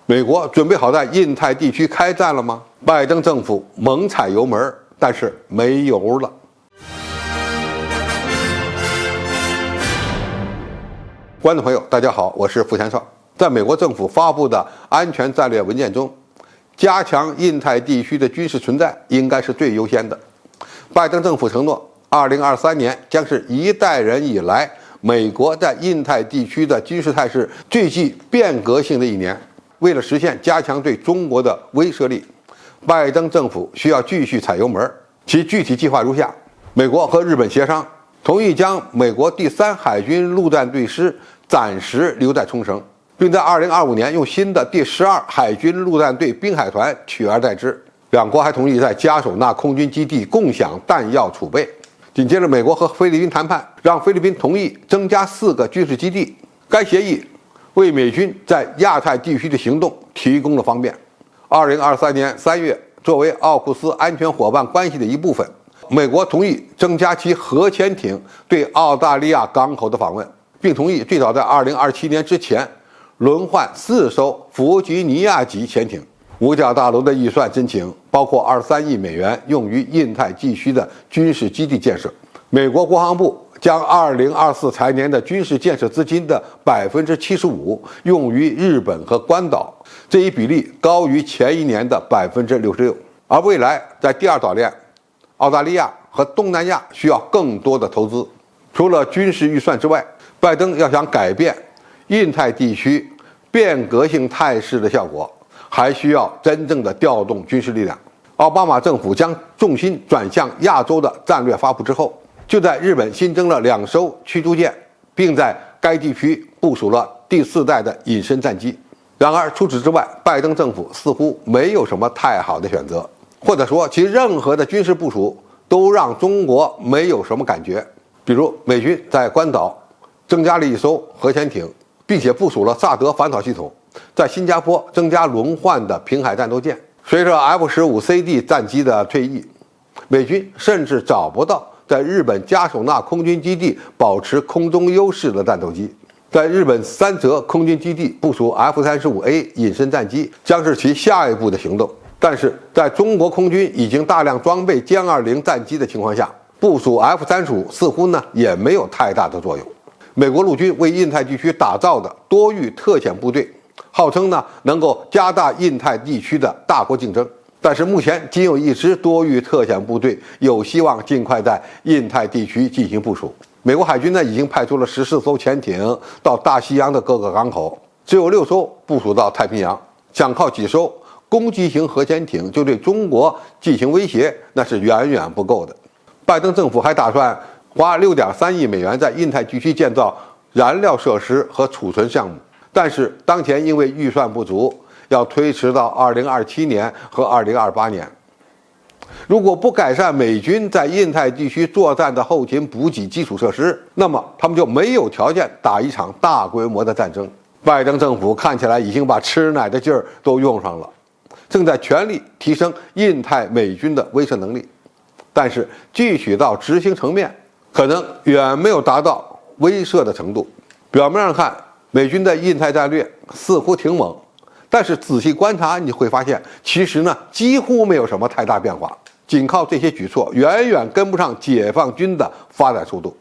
美国准备好在印太地区开战了吗？拜登政府猛踩油门，但是没油了。观众朋友，大家好，我是付前少。在美国政府发布的安全战略文件中，加强印太地区的军事存在应该是最优先的。拜登政府承诺，2023年将是一代人以来美国在印太地区的军事态势最具变革性的一年。为了实现加强对中国的威慑力，拜登政府需要继续踩油门。其具体计划如下：美国和日本协商，同意将美国第3海军陆战队师暂时留在冲绳，并在2025年用新的第12海军陆战队滨海团取而代之。两国还同意在加索纳空军基地共享弹药储备。紧接着，美国和菲律宾谈判，让菲律宾同意增加4个军事基地。该协议为美军在亚太地区的行动提供了方便。2023年3月，作为奥库斯安全伙伴关系的一部分，美国同意增加其核潜艇对澳大利亚港口的访问，并同意最早在2027年之前轮换4艘弗吉尼亚级潜艇。五角大楼的预算申请包括23亿美元用于印太地区的军事基地建设。美国国防部将2024财年的军事建设资金的75%用于日本和关岛，这一比例高于前一年的66%。而未来在第2岛链、澳大利亚和东南亚需要更多的投资。除了军事预算之外，拜登要想改变印太地区变革性态势的效果，还需要真正的调动军事力量。奥巴马政府将重心转向亚洲的战略发布之后，就在日本新增了2艘驱逐舰，并在该地区部署了第4代的隐身战机。然而除此之外，拜登政府似乎没有什么太好的选择，或者说其任何的军事部署都让中国没有什么感觉。比如美军在关岛增加了1艘核潜艇，并且部署了萨德反导系统，在新加坡增加轮换的平海战斗舰。随着 F-15CD 战机的退役，美军甚至找不到在日本加索纳空军基地保持空中优势的战斗机。在日本三泽空军基地部署 F-35A 隐身战机将是其下一步的行动。但是在中国空军已经大量装备歼20战机的情况下，部署 F-35似乎也没有太大的作用。美国陆军为印太地区打造的多域特遣部队，号称能够加大印太地区的大国竞争，但是目前仅有1支多域特遣部队有希望尽快在印太地区进行部署。美国海军已经派出了14艘潜艇到大西洋的各个港口，只有6艘部署到太平洋。想靠几艘攻击型核潜艇就对中国进行威胁，那是远远不够的。拜登政府还打算花6.3亿美元在印太地区建造燃料设施和储存项目，但是当前因为预算不足，要推迟到2027年和2028年。如果不改善美军在印太地区作战的后勤补给基础设施，那么他们就没有条件打一场大规模的战争。拜登政府看起来已经把吃奶的劲儿都用上了，正在全力提升印太美军的威慑能力，但是具体到执行层面，可能远没有达到威慑的程度。表面上看，美军的印太战略似乎挺猛，但是仔细观察你会发现，其实几乎没有什么太大变化。仅靠这些举措远远跟不上解放军的发展速度。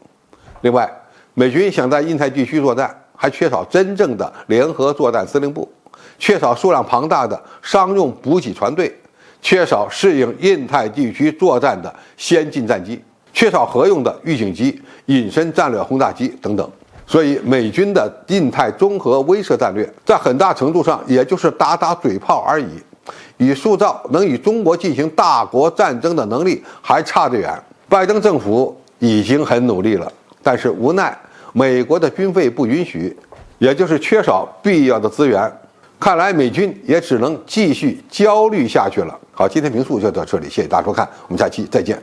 另外，美军想在印太地区作战，还缺少真正的联合作战司令部，缺少数量庞大的商用补给船队，缺少适应印太地区作战的先进战机，缺少合用的预警机、隐身战略轰炸机等等。所以美军的印太综合威慑战略在很大程度上也就是打打嘴炮而已，与塑造能与中国进行大国战争的能力还差得远。拜登政府已经很努力了，但是无奈美国的军费不允许，也就是缺少必要的资源。看来美军也只能继续焦虑下去了。好，今天评述就到这里，谢谢大家收看，我们下期再见。